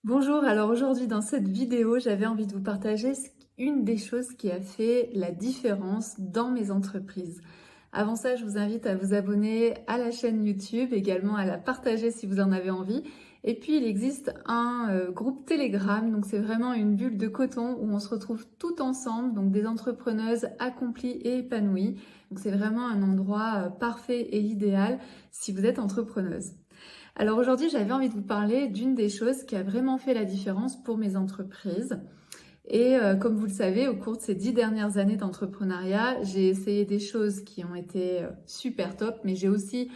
Bonjour, alors aujourd'hui dans cette vidéo, j'avais envie de vous partager une des choses qui a fait la différence dans mes entreprises. Avant ça, je vous invite à vous abonner à la chaîne YouTube, également à la partager si vous en avez envie. Et puis il existe un groupe Telegram, donc c'est vraiment une bulle de coton où on se retrouve tout ensemble, donc des entrepreneuses accomplies et épanouies. Donc c'est vraiment un endroit parfait et idéal si vous êtes entrepreneuse. Alors aujourd'hui, j'avais envie de vous parler d'une des choses qui a vraiment fait la différence pour mes entreprises. Et comme vous le savez, au cours de ces 10 dernières années d'entrepreneuriat, j'ai essayé des choses qui ont été super top, mais j'ai aussi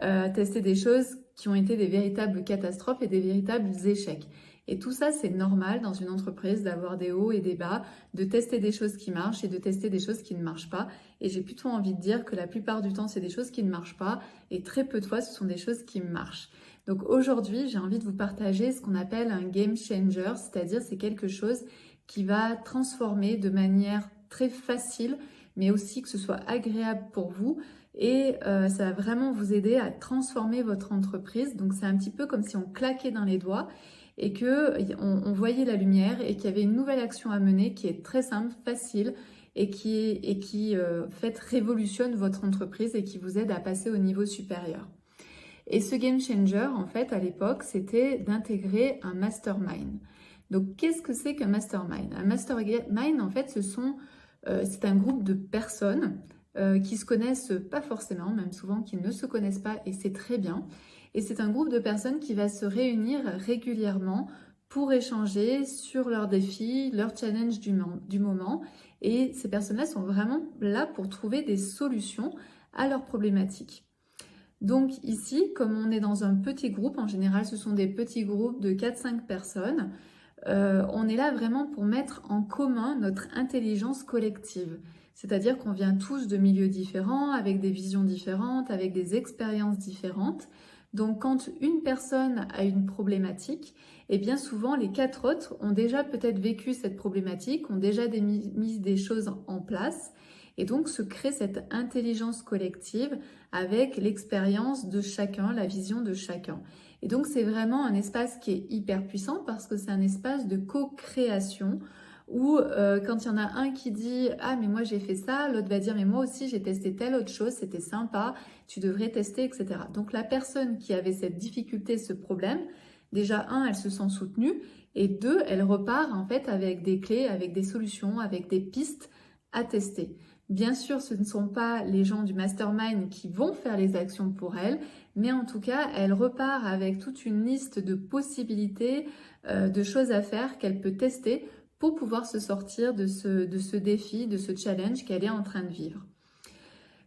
testé des choses qui ont été des véritables catastrophes et des véritables échecs. Et tout ça, c'est normal dans une entreprise d'avoir des hauts et des bas, de tester des choses qui marchent et de tester des choses qui ne marchent pas. Et j'ai plutôt envie de dire que la plupart du temps, c'est des choses qui ne marchent pas et très peu de fois, ce sont des choses qui marchent. Donc aujourd'hui, j'ai envie de vous partager ce qu'on appelle un game changer, c'est-à-dire c'est quelque chose qui va transformer de manière très facile, mais aussi que ce soit agréable pour vous. Et ça va vraiment vous aider à transformer votre entreprise. Donc c'est un petit peu comme si on claquait dans les doigts et que on voyait la lumière et qu'il y avait une nouvelle action à mener qui est très simple, facile et qui en fait révolutionne votre entreprise et qui vous aide à passer au niveau supérieur. Et ce game changer, en fait, à l'époque, c'était d'intégrer un mastermind. Donc, qu'est-ce que c'est qu'un mastermind? Un mastermind, en fait, c'est un groupe de personnes qui se connaissent pas forcément, même souvent qui ne se connaissent pas, et c'est très bien. Et c'est un groupe de personnes qui va se réunir régulièrement pour échanger sur leurs défis, leurs challenges du moment. Et ces personnes-là sont vraiment là pour trouver des solutions à leurs problématiques. Donc ici, comme on est dans un petit groupe, en général ce sont des petits groupes de 4-5 personnes, on est là vraiment pour mettre en commun notre intelligence collective. C'est-à-dire qu'on vient tous de milieux différents, avec des visions différentes, avec des expériences différentes. Donc quand une personne a une problématique, et bien souvent les 4 autres ont déjà peut-être vécu cette problématique, ont déjà mis des choses en place. Et donc se crée cette intelligence collective avec l'expérience de chacun, la vision de chacun. Et donc c'est vraiment un espace qui est hyper puissant parce que c'est un espace de co-création où quand il y en a un qui dit « Ah mais moi j'ai fait ça », l'autre va dire « Mais moi aussi j'ai testé telle autre chose, c'était sympa, tu devrais tester, etc. » Donc la personne qui avait cette difficulté, ce problème, déjà elle se sent soutenue et deux, elle repart en fait avec des clés, avec des solutions, avec des pistes à tester. Bien sûr, ce ne sont pas les gens du mastermind qui vont faire les actions pour elle, mais en tout cas, elle repart avec toute une liste de possibilités, de choses à faire qu'elle peut tester pour pouvoir se sortir de ce défi, de ce challenge qu'elle est en train de vivre.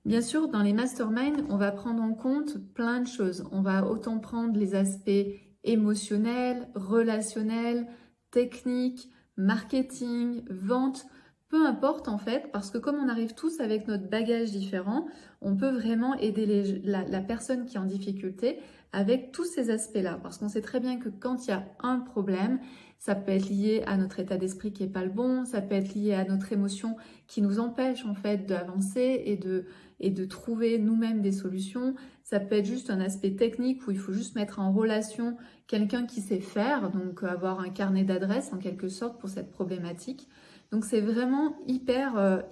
Bien sûr, dans les masterminds, on va prendre en compte plein de choses. On va autant prendre les aspects émotionnels, relationnels, techniques, marketing, vente, peu importe en fait, parce que comme on arrive tous avec notre bagage différent, on peut vraiment aider la personne qui est en difficulté avec tous ces aspects-là. Parce qu'on sait très bien que quand il y a un problème, ça peut être lié à notre état d'esprit qui n'est pas le bon, ça peut être lié à notre émotion qui nous empêche en fait d'avancer et de trouver nous-mêmes des solutions. Ça peut être juste un aspect technique où il faut juste mettre en relation quelqu'un qui sait faire, donc avoir un carnet d'adresses en quelque sorte pour cette problématique. Donc c'est vraiment hyper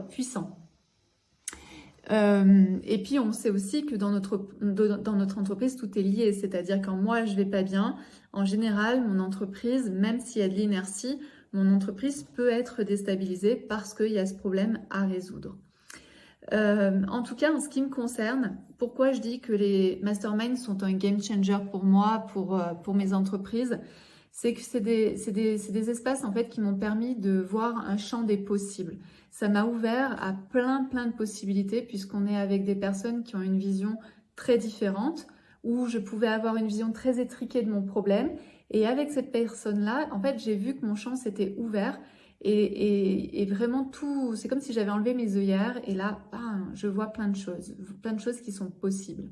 puissant. Et puis on sait aussi que dans notre entreprise tout est lié, c'est-à-dire quand moi je vais pas bien, en général mon entreprise, même s'il y a de l'inertie, mon entreprise peut être déstabilisée parce qu'il y a ce problème à résoudre. En tout cas, en ce qui me concerne, pourquoi je dis que les masterminds sont un game changer pour moi, pour mes entreprises, c'est que c'est des espaces en fait qui m'ont permis de voir un champ des possibles. Ça m'a ouvert à plein de possibilités puisqu'on est avec des personnes qui ont une vision très différente, où je pouvais avoir une vision très étriquée de mon problème. Et avec cette personne-là, en fait, j'ai vu que mon champ s'était ouvert et vraiment tout, c'est comme si j'avais enlevé mes œillères et là, bam, je vois plein de choses qui sont possibles.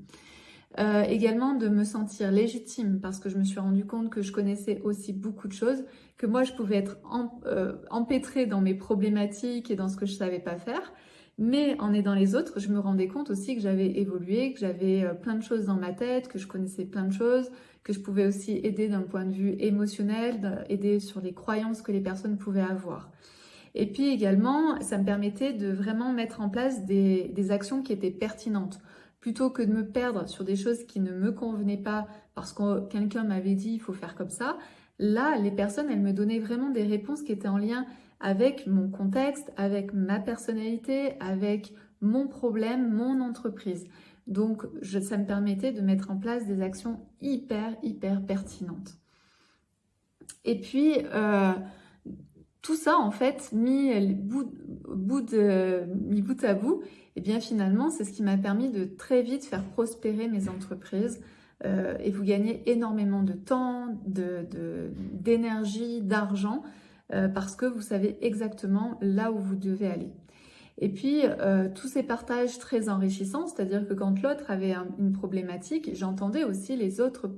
Également de me sentir légitime parce que je me suis rendu compte que je connaissais aussi beaucoup de choses, que moi je pouvais être empêtrée dans mes problématiques et dans ce que je savais pas faire, Mais en aidant les autres, je me rendais compte aussi que j'avais évolué, que j'avais plein de choses dans ma tête, que je connaissais plein de choses, que je pouvais aussi aider d'un point de vue émotionnel, aider sur les croyances que les personnes pouvaient avoir. Et puis également, ça me permettait de vraiment mettre en place des actions qui étaient pertinentes. Plutôt que de me perdre sur des choses qui ne me convenaient pas parce que quelqu'un m'avait dit il faut faire comme ça, là, les personnes, elles me donnaient vraiment des réponses qui étaient en lien avec mon contexte, avec ma personnalité, avec mon problème, mon entreprise. Donc, ça me permettait de mettre en place des actions hyper pertinentes. Et puis, tout ça, en fait, mis bout à bout, et bien finalement, c'est ce qui m'a permis de très vite faire prospérer mes entreprises et vous gagnez énormément de temps, d'énergie, d'argent, parce que vous savez exactement là où vous devez aller. Et puis, tous ces partages très enrichissants, c'est-à-dire que quand l'autre avait une problématique, j'entendais aussi les autres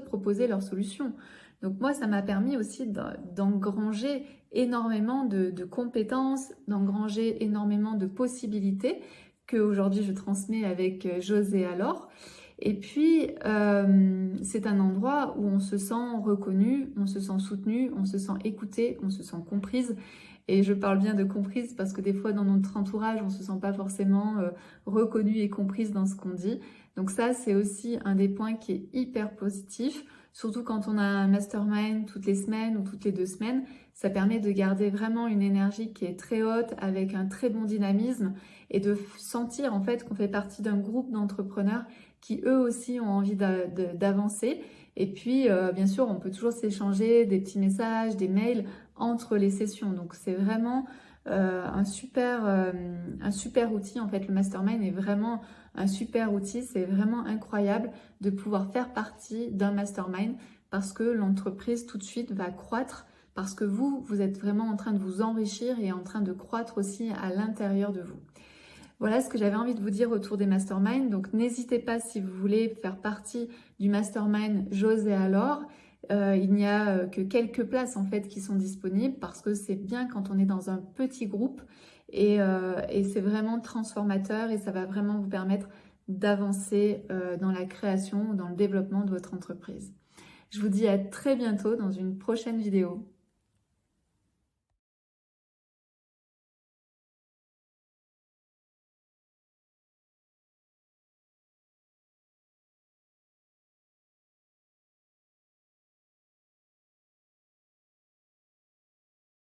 proposer leurs solutions. Donc moi, ça m'a permis aussi d'engranger énormément de compétences, d'engranger énormément de possibilités qu'aujourd'hui je transmets avec J'ose et alors. Et puis, c'est un endroit où on se sent reconnu, on se sent soutenu, on se sent écouté, on se sent comprise. Et je parle bien de comprise parce que des fois dans notre entourage, on ne se sent pas forcément reconnue et comprise dans ce qu'on dit. Donc ça, c'est aussi un des points qui est hyper positif, surtout quand on a un mastermind toutes les semaines ou toutes les 2 semaines. Ça permet de garder vraiment une énergie qui est très haute avec un très bon dynamisme et de sentir en fait qu'on fait partie d'un groupe d'entrepreneurs qui eux aussi ont envie d'avancer. Et puis, bien sûr, on peut toujours s'échanger des petits messages, des mails entre les sessions. Donc, c'est vraiment un super outil. En fait, le mastermind est vraiment un super outil. C'est vraiment incroyable de pouvoir faire partie d'un mastermind parce que l'entreprise tout de suite va croître parce que vous êtes vraiment en train de vous enrichir et en train de croître aussi à l'intérieur de vous. Voilà ce que j'avais envie de vous dire autour des masterminds. Donc n'hésitez pas si vous voulez faire partie du mastermind J'ose et alors. Il n'y a que quelques places en fait qui sont disponibles parce que c'est bien quand on est dans un petit groupe et c'est vraiment transformateur et ça va vraiment vous permettre d'avancer dans la création ou dans le développement de votre entreprise. Je vous dis à très bientôt dans une prochaine vidéo.